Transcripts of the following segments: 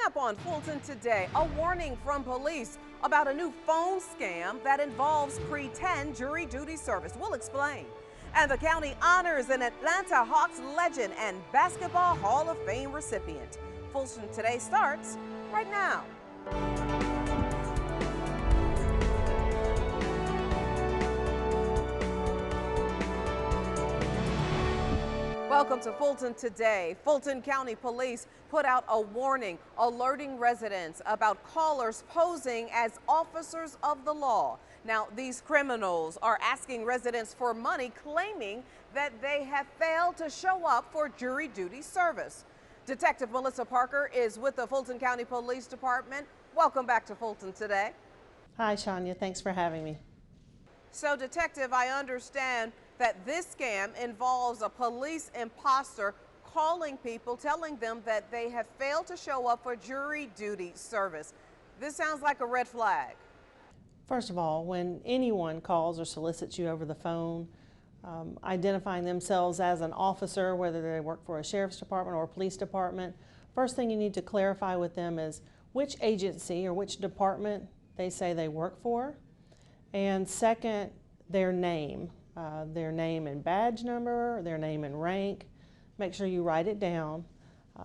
up on Fulton today, a warning from police about a new phone scam that involves pretend jury duty service. We'll explain. And the county honors an Atlanta Hawks legend and Basketball Hall of Fame recipient. Fulton Today starts right now. Welcome to Fulton Today. Fulton County Police put out a warning alerting residents about callers posing as officers of the law. Now, these criminals are asking residents for money, claiming that they have failed to show up for jury duty service. Detective Melissa Parker is with the Fulton County Police Department. Welcome back to Fulton Today. Hi, Shania. Thanks for having me. So, Detective, I understand that this scam involves a police imposter calling people, telling them that they have failed to show up for jury duty service. This sounds like a red flag. First of all, when anyone calls or solicits you over the phone, identifying themselves as an officer, whether they work for a sheriff's department or a police department, first thing you need to clarify with them is which agency or which department they say they work for, and second, their name and badge number, their name and rank. Make sure you write it down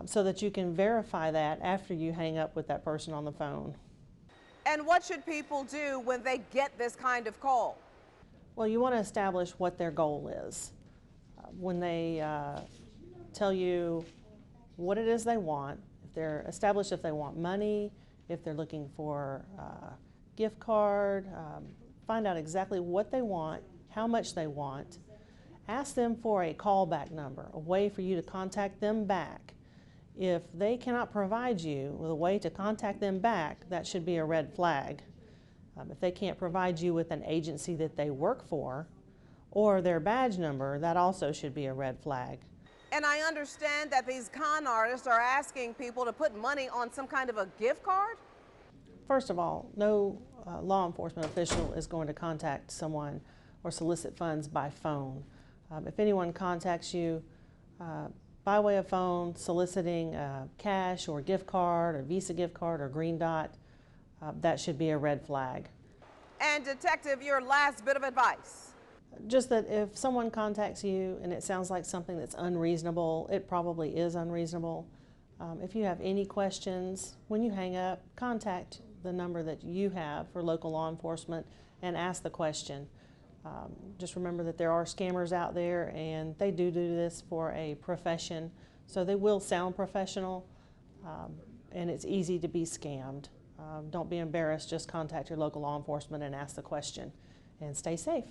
so that you can verify that after you hang up with that person on the phone. And what should people do when they get this kind of call? Well, you want to establish what their goal is. When they tell you what it is they want, if they want money, if they're looking for a gift card, find out exactly what they want, how much they want. Ask them for a callback number, a way for you to contact them back. If they cannot provide you with a way to contact them back, that should be a red flag. If they can't provide you with an agency that they work for or their badge number, that also should be a red flag. And I understand that these con artists are asking people to put money on some kind of a gift card? First of all, no law enforcement official is going to contact someone or solicit funds by phone. If anyone contacts you by way of phone soliciting cash or gift card or Visa gift card or Green Dot, that should be a red flag. And Detective, your last bit of advice? Just that if someone contacts you and it sounds like something that's unreasonable, it probably is unreasonable. If you have any questions, when you hang up, contact the number that you have for local law enforcement and ask the question. Just remember that there are scammers out there and they do this for a profession, so they will sound professional, and it's easy to be scammed. Don't be embarrassed, just contact your local law enforcement and ask the question, and stay safe.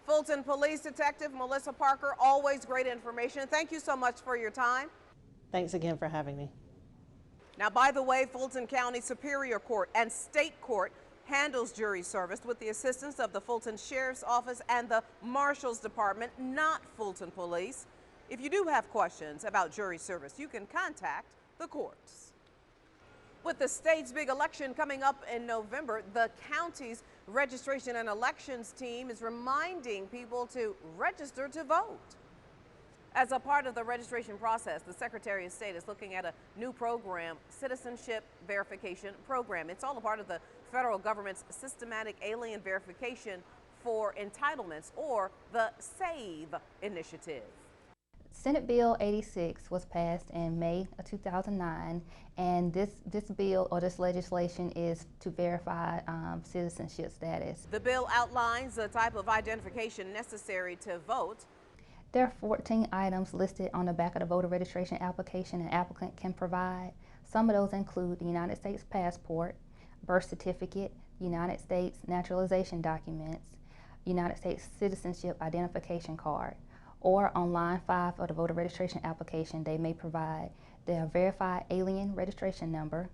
Fulton Police Detective Melissa Parker, always great information. Thank you so much for your time. Thanks again for having me. Now, by the way, Fulton County Superior Court and State Court handles jury service with the assistance of the Fulton Sheriff's Office and the Marshal's Department, not Fulton Police. If you do have questions about jury service, you can contact the courts. With the state's big election coming up in November, the county's registration and elections team is reminding people to register to vote. As a part of the registration process, the Secretary of State is looking at a new program, Citizenship Verification Program. It's all a part of the federal government's systematic alien verification for entitlements, or the SAVE initiative. Senate Bill 86 was passed in May of 2009, and this bill or this legislation is to verify citizenship status. The bill outlines the type of identification necessary to vote. There are 14 items listed on the back of the voter registration application an applicant can provide. Some of those include the United States passport, birth certificate, United States naturalization documents, United States citizenship identification card, or on line 5 of the voter registration application they may provide their verified alien registration number,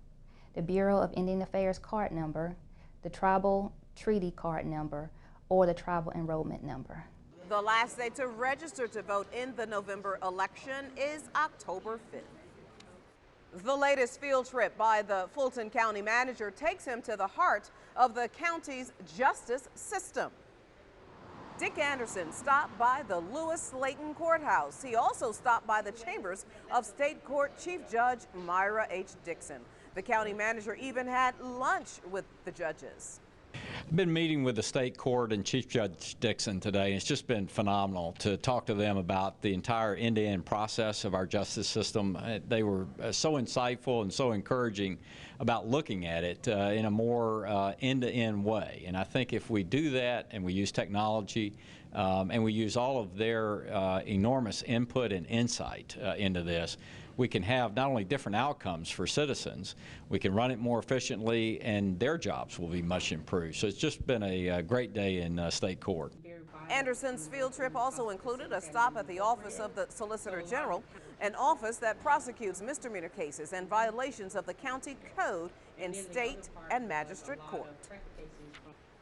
the Bureau of Indian Affairs card number, the tribal treaty card number, or the tribal enrollment number. The last day to register to vote in the November election is October 5th. The latest field trip by the Fulton County manager takes him to the heart of the county's justice system. Dick Anderson stopped by the Lewis-Slayton Courthouse. He also stopped by the chambers of State Court Chief Judge Myra H. Dixon. The county manager even had lunch with the judges. I've been meeting with the state court and Chief Judge Dixon today, and it's just been phenomenal to talk to them about the entire end-to-end process of our justice system. They were so insightful and so encouraging about looking at it in a more end-to-end way. And I think if we do that and we use technology and we use all of their enormous input and insight into this, we can have not only different outcomes for citizens, we can run it more efficiently, and their jobs will be much improved. So it's just been a great day in state court. Anderson's field trip also included a stop at the office of the Solicitor General, an office that prosecutes misdemeanor cases and violations of the county code in state and magistrate court.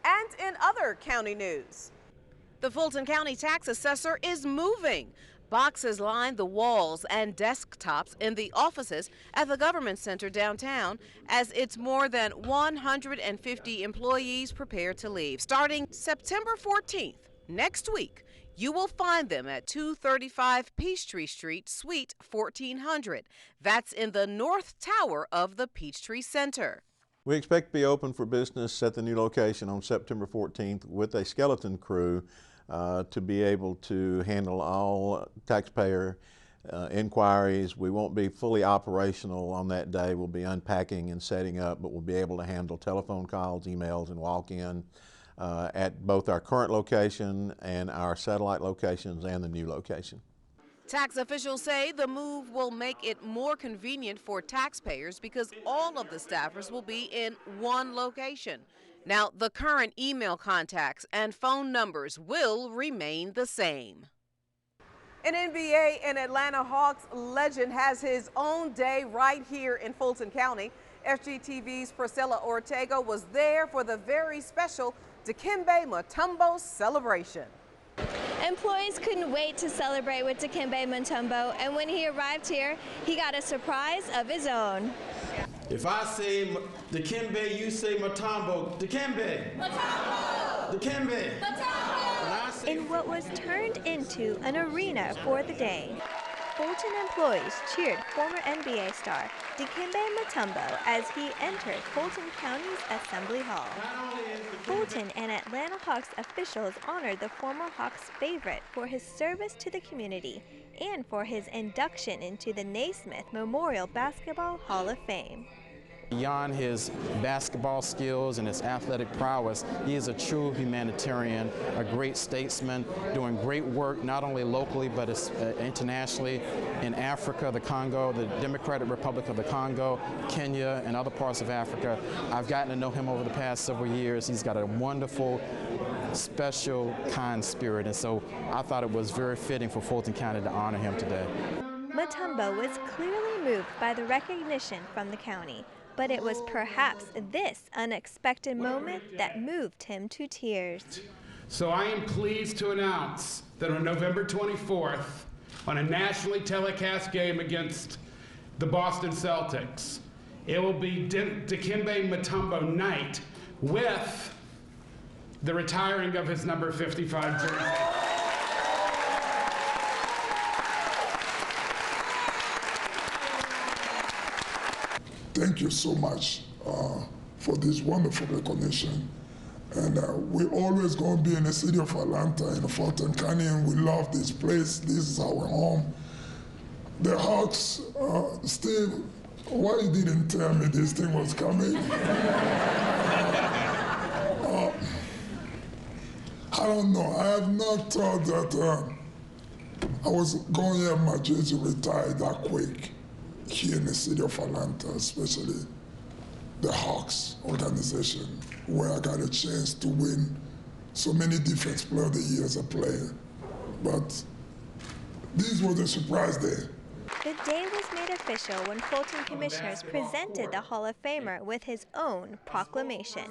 And in other county news, the Fulton County tax assessor is moving. Boxes line the walls and desktops in the offices at the government center downtown as its more than 150 employees prepare to leave. Starting September 14th, next week, you will find them at 235 Peachtree Street, Suite 1400. That's in the north tower of the Peachtree Center. We expect to be open for business at the new location on September 14th with a skeleton crew to be able to handle all taxpayer inquiries. We won't be fully operational on that day. We'll be unpacking and setting up, but we'll be able to handle telephone calls, emails, and walk-in at both our current location and our satellite locations and the new location. Tax officials say the move will make it more convenient for taxpayers because all of the staffers will be in one location. Now, the current email contacts and phone numbers will remain the same. An NBA and Atlanta Hawks legend has his own day right here in Fulton County. FGTV's Priscilla Ortega was there for the very special Dikembe Mutombo celebration. Employees couldn't wait to celebrate with Dikembe Mutombo, and when he arrived here, he got a surprise of his own. If I say Dikembe, you say Mutombo. Dikembe! Mutombo! Dikembe! Mutombo! In what was turned into an arena for the day, Fulton employees cheered former NBA star Dikembe Mutombo as he entered Fulton County's Assembly Hall. Fulton and Atlanta Hawks officials honored the former Hawks favorite for his service to the community and for his induction into the Naismith Memorial Basketball Hall of Fame. Beyond his basketball skills and his athletic prowess, he is a true humanitarian, a great statesman, doing great work not only locally but internationally in Africa, the Congo, the Democratic Republic of the Congo, Kenya, and other parts of Africa. I've gotten to know him over the past several years. He's got a wonderful, special, kind spirit, and so I thought it was very fitting for Fulton County to honor him today. Mutombo was clearly moved by the recognition from the county. But it was perhaps this unexpected moment that moved him to tears. So I am pleased to announce that on November 24th, on a nationally telecast game against the Boston Celtics, it will be Dikembe Mutombo night with the retiring of his number 55 jersey. Thank you so much for this wonderful recognition. And we're always going to be in the city of Atlanta, in Fulton County, and we love this place. This is our home. The Hawks, Steve, why you didn't tell me this thing was coming? I don't know. I have not thought that I was going to have my jersey retired that quick here in the city of Atlanta, especially the Hawks organization, where I got a chance to win so many Defense Player of the Year as a player. But this was a surprise day. The day was made official when Fulton Commissioners presented the Hall of Famer with his own proclamation.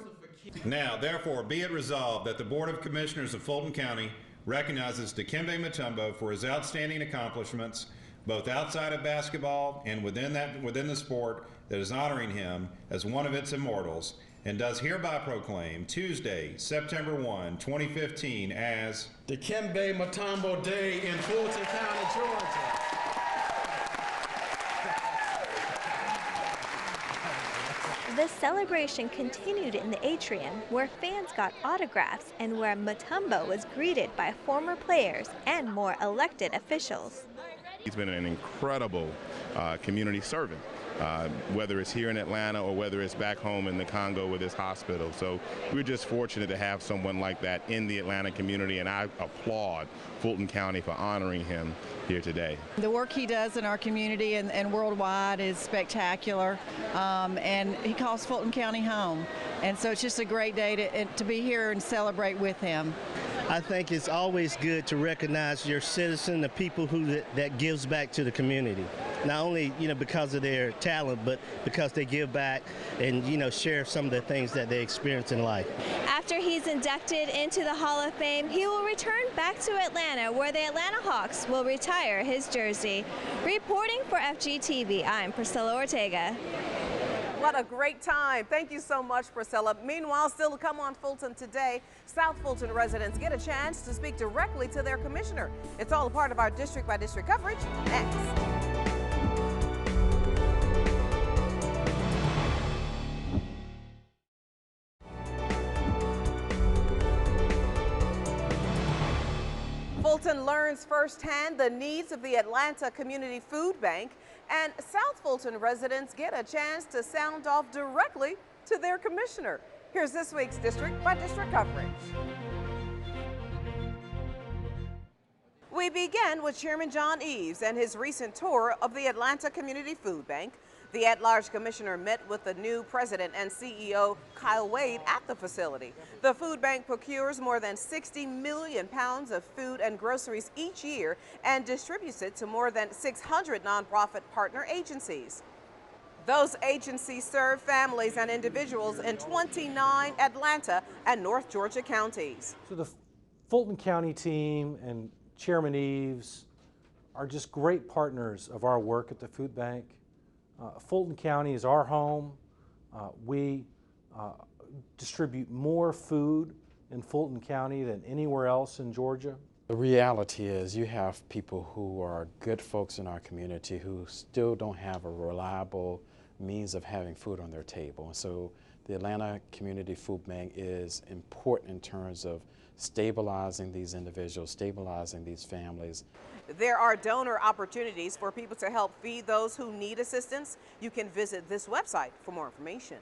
Now, therefore, be it resolved that the Board of Commissioners of Fulton County recognizes Dikembe Mutombo for his outstanding accomplishments both outside of basketball and within the sport that is honoring him as one of its immortals, and does hereby proclaim Tuesday, September 1, 2015 as Dikembe Mutombo Day in Fulton County, Georgia. The celebration continued in the atrium, where fans got autographs and where Mutombo was greeted by former players and more elected officials. He's been an incredible community servant, whether it's here in Atlanta or whether it's back home in the Congo with his hospital. So we're just fortunate to have someone like that in the Atlanta community, and I applaud Fulton County for honoring him here today. The work he does in our community and worldwide is spectacular, and he calls Fulton County home. And so it's just a great day to be here and celebrate with him. I think it's always good to recognize your citizen, the people that gives back to the community. Not only, because of their talent, but because they give back and, share some of the things that they experience in life. After he's inducted into the Hall of Fame, he will return back to Atlanta, where the Atlanta Hawks will retire his jersey. Reporting for FGTV, I'm Priscilla Ortega. What a great time. Thank you so much, Priscilla. Meanwhile, still to come on Fulton today, South Fulton residents get a chance to speak directly to their commissioner. It's all a part of our district by district coverage next. Fulton learns firsthand the needs of the Atlanta Community Food Bank, and South Fulton residents get a chance to sound off directly to their commissioner. Here's this week's district by district coverage. We begin with Chairman John Eves and his recent tour of the Atlanta Community Food Bank. The at-large commissioner met with the new president and CEO, Kyle Wade, at the facility. The food bank procures more than 60 million pounds of food and groceries each year and distributes it to more than 600 nonprofit partner agencies. Those agencies serve families and individuals in 29 Atlanta and North Georgia counties. So the Fulton County team and Chairman Eves are just great partners of our work at the food bank. Fulton County is our home. We distribute more food in Fulton County than anywhere else in Georgia. The reality is you have people who are good folks in our community who still don't have a reliable means of having food on their table. And so the Atlanta Community Food Bank is important in terms of stabilizing these individuals, stabilizing these families. There are donor opportunities for people to help feed those who need assistance. You can visit this website for more information.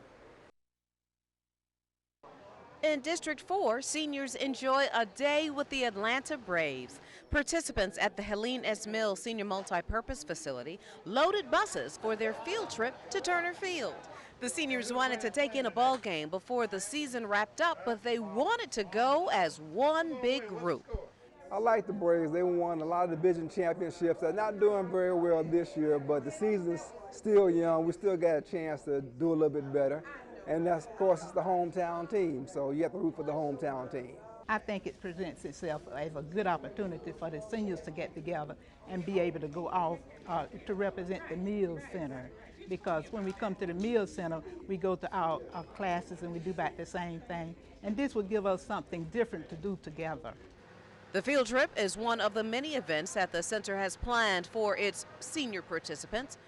In District 4, seniors enjoy a day with the Atlanta Braves. Participants at the Helene S. Mills Senior Multipurpose Facility loaded buses for their field trip to Turner Field. The seniors wanted to take in a ball game before the season wrapped up, but they wanted to go as one big group. I like the Braves. They won a lot of division championships. They're not doing very well this year, but the season's still young. We still got a chance to do a little bit better. And that's, of course, it's the hometown team, so you have to root for the hometown team. I think it presents itself as a good opportunity for the seniors to get together and be able to go off to represent the Mills Center. Because when we come to the Mills Center, we go to our classes and we do back the same thing. And this will give us something different to do together. The field trip is one of the many events that the center has planned for its senior participants.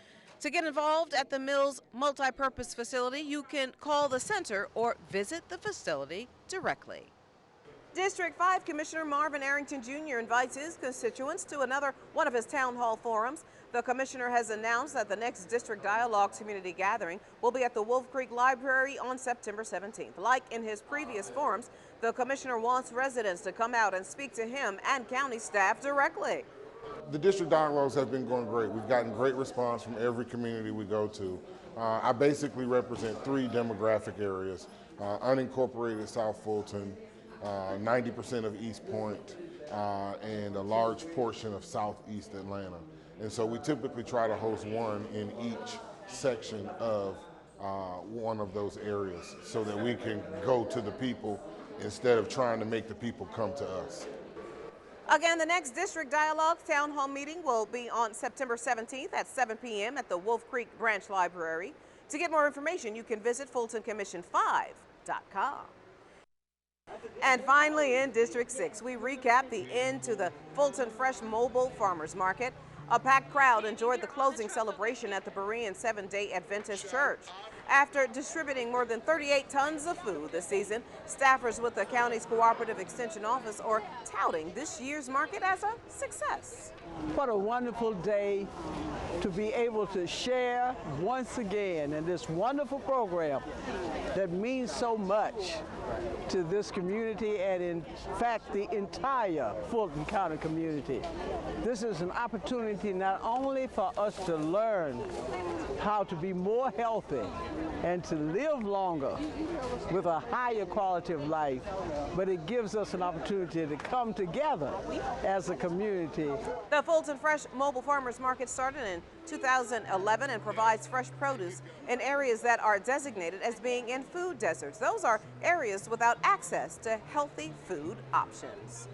To get involved at the Mills Multipurpose Facility, you can call the center or visit the facility directly. District 5 Commissioner Marvin Arrington Jr. invites his constituents to another one of his town hall forums. The commissioner has announced that the next District Dialogue community gathering will be at the Wolf Creek Library on September 17th. Like in his previous forums, the commissioner wants residents to come out and speak to him and county staff directly. The district dialogues have been going great. We've gotten great response from every community we go to. I basically represent 3 demographic areas: unincorporated South Fulton, 90% of East Point, and a large portion of Southeast Atlanta. And so we typically try to host one in each section of one of those areas so that we can go to the people instead of trying to make the people come to us. Again, the next District Dialogue Town Hall meeting will be on September 17th at 7 p.m. at the Wolf Creek Branch Library. To get more information, you can visit FultonCommission5.com. And finally, in District 6, we recap the end to the Fulton Fresh Mobile Farmers Market. A packed crowd enjoyed the closing celebration at the Berean Seventh-day Adventist Church. After distributing more than 38 tons of food this season, staffers with the county's Cooperative Extension Office are touting this year's market as a success. What a wonderful day to be able to share once again in this wonderful program that means so much to this community and in fact the entire Fulton County community. This is an opportunity not only for us to learn how to be more healthy and to live longer with a higher quality of life, but it gives us an opportunity to come together as a community. The Fulton Fresh Mobile Farmers Market started in 2011 and provides fresh produce in areas that are designated as being in food deserts. Those are areas without access to healthy food options.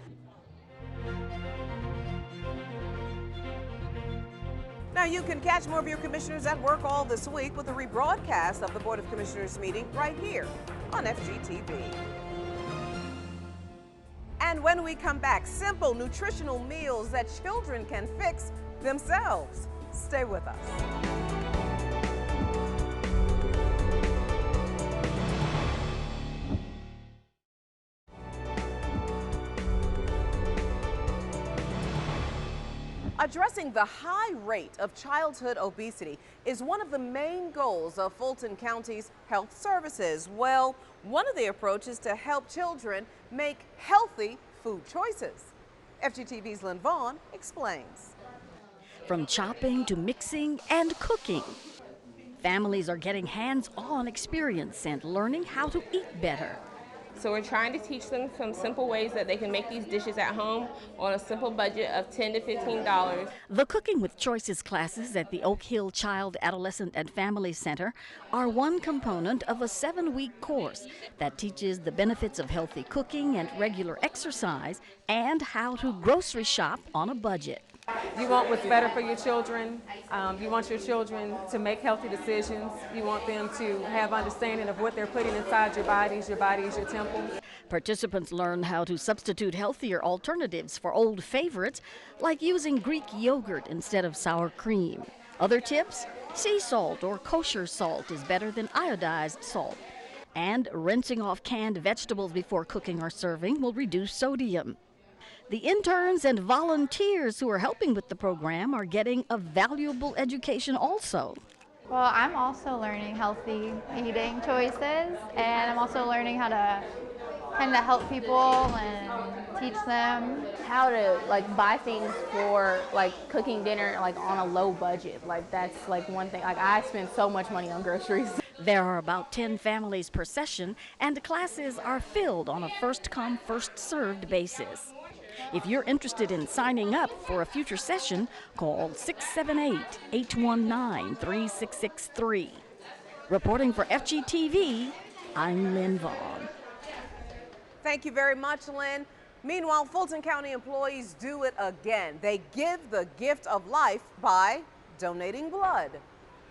Now you can catch more of your commissioners at work all this week with a rebroadcast of the Board of Commissioners meeting right here on FGTV. And when we come back, simple nutritional meals that children can fix themselves. Stay with us. Addressing the high rate of childhood obesity is one of the main goals of Fulton County's health services. Well, one of the approaches to help children make healthy food choices. FGTV's Lynn Vaughn explains. From chopping to mixing and cooking, families are getting hands-on experience and learning how to eat better. So we're trying to teach them some simple ways that they can make these dishes at home on a simple budget of $10 to $15. The Cooking with Choices classes at the Oak Hill Child, Adolescent and Family Center are one component of a 7-week course that teaches the benefits of healthy cooking and regular exercise and how to grocery shop on a budget. You want what's better for your children. You want your children to make healthy decisions. You want them to have understanding of what they're putting inside your bodies. Your body is your temple. Participants learn how to substitute healthier alternatives for old favorites, like using Greek yogurt instead of sour cream. Other tips? Sea salt or kosher salt is better than iodized salt. And rinsing off canned vegetables before cooking or serving will reduce sodium. The interns and volunteers who are helping with the program are getting a valuable education also. Well, I'm also learning healthy eating choices, and I'm also learning how to kind of help people and teach them how to buy things for cooking dinner on a low budget. That's one thing. I spend so much money on groceries. There are about 10 families per session, and classes are filled on a first-come, first-served basis. If you're interested in signing up for a future session, call 678-819-3663. Reporting for FGTV, I'm Lynn Vaughn. Thank you very much, Lynn. Meanwhile, Fulton County employees do it again. They give the gift of life by donating blood.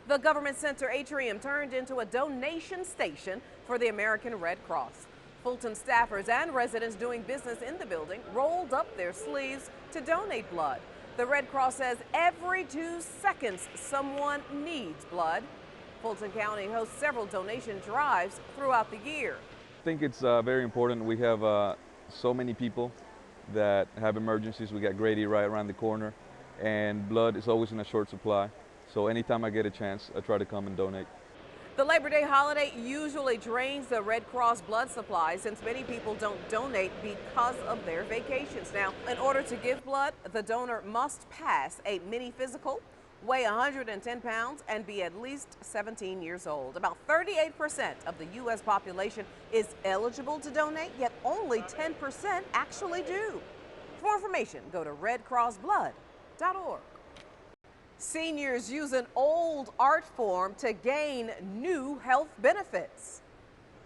The government center atrium turned into a donation station for the American Red Cross. Fulton staffers and residents doing business in the building rolled up their sleeves to donate blood. The Red Cross says every 2 seconds someone needs blood. Fulton County hosts several donation drives throughout the year. I think it's very important. We have so many people that have emergencies. We got Grady right around the corner, and blood is always in a short supply. So anytime I get a chance, I try to come and donate. The Labor Day holiday usually drains the Red Cross blood supply since many people don't donate because of their vacations. Now, in order to give blood, the donor must pass a mini physical, weigh 110 pounds, and be at least 17 years old. About 38% of the U.S. population is eligible to donate, yet only 10% actually do. For more information, go to redcrossblood.org. Seniors use an old art form to gain new health benefits.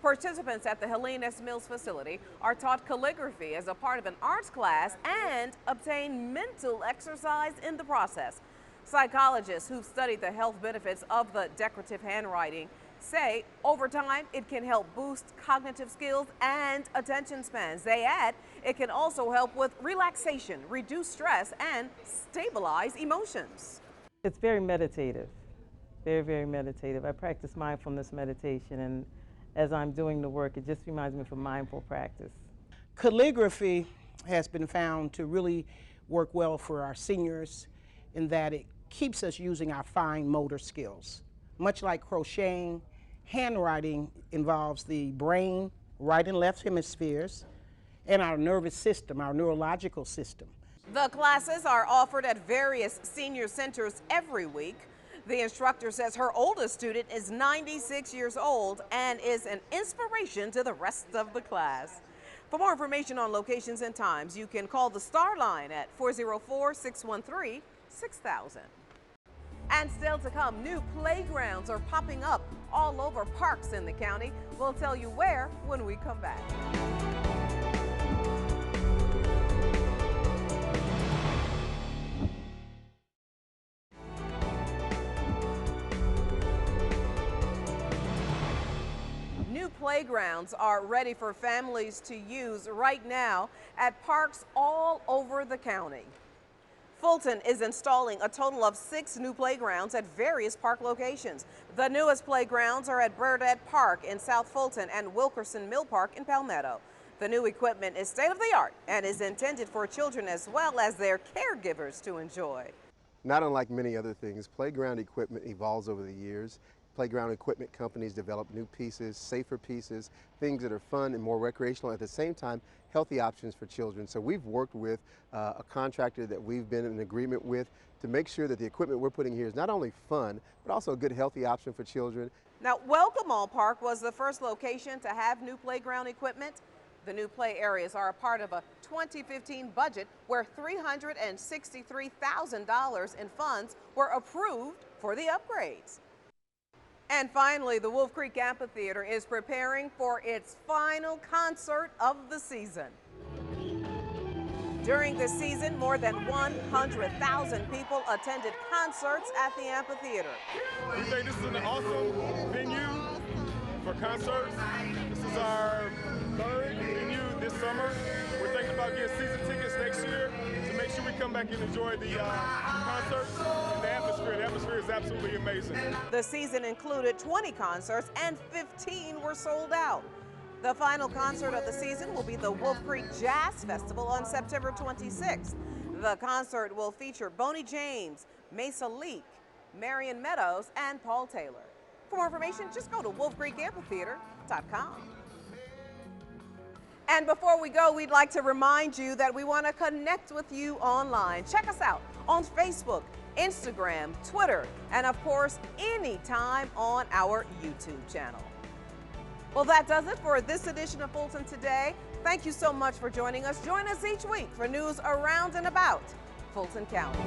Participants at the Helene S. Mills facility are taught calligraphy as a part of an arts class and obtain mental exercise in the process. Psychologists who've studied the health benefits of the decorative handwriting say over time it can help boost cognitive skills and attention spans. They add it can also help with relaxation, reduce stress, and stabilize emotions. It's very meditative, very, very meditative. I practice mindfulness meditation, and as I'm doing the work, it just reminds me of a mindful practice. Calligraphy has been found to really work well for our seniors in that it keeps us using our fine motor skills. Much like crocheting, handwriting involves the brain, right and left hemispheres, and our nervous system, our neurological system. The classes are offered at various senior centers every week. The instructor says her oldest student is 96 years old and is an inspiration to the rest of the class. For more information on locations and times, you can call the Star Line at 404-613-6000. And still to come, new playgrounds are popping up all over parks in the county. We'll tell you where when we come back. New playgrounds are ready for families to use right now at parks all over the county. Fulton is installing a total of 6 new playgrounds at various park locations. The newest playgrounds are at Burdett Park in South Fulton and Wilkerson Mill Park in Palmetto. The new equipment is state-of-the-art and is intended for children as well as their caregivers to enjoy. Not unlike many other things, playground equipment evolves over the years. Playground equipment companies develop new pieces, safer pieces, things that are fun and more recreational, at the same time healthy options for children. So we've worked with a contractor that we've been in agreement with to make sure that the equipment we're putting here is not only fun, but also a good healthy option for children. Now, Welcome All Park was the first location to have new playground equipment. The new play areas are a part of a 2015 budget where $363,000 in funds were approved for the upgrades. And finally, the Wolf Creek Amphitheater is preparing for its final concert of the season. During the season, more than 100,000 people attended concerts at the amphitheater. We think this is an awesome venue for concerts. This is our 3rd venue this summer. We're thinking about getting season tickets next year to make sure we come back and enjoy the concerts and the atmosphere. The atmosphere is absolutely amazing. The season included 20 concerts and 15 were sold out. The final concert of the season will be the Wolf Creek Jazz Festival on September 26th. The concert will feature Boney James, Mesa Leak, Marion Meadows, and Paul Taylor. For more information, just go to wolfcreekamphitheater.com. And before we go, we'd like to remind you that we want to connect with you online. Check us out on Facebook, Instagram, Twitter, and of course, anytime on our YouTube channel. Well, that does it for this edition of Fulton Today. Thank you so much for joining us. Join us each week for news around and about Fulton County.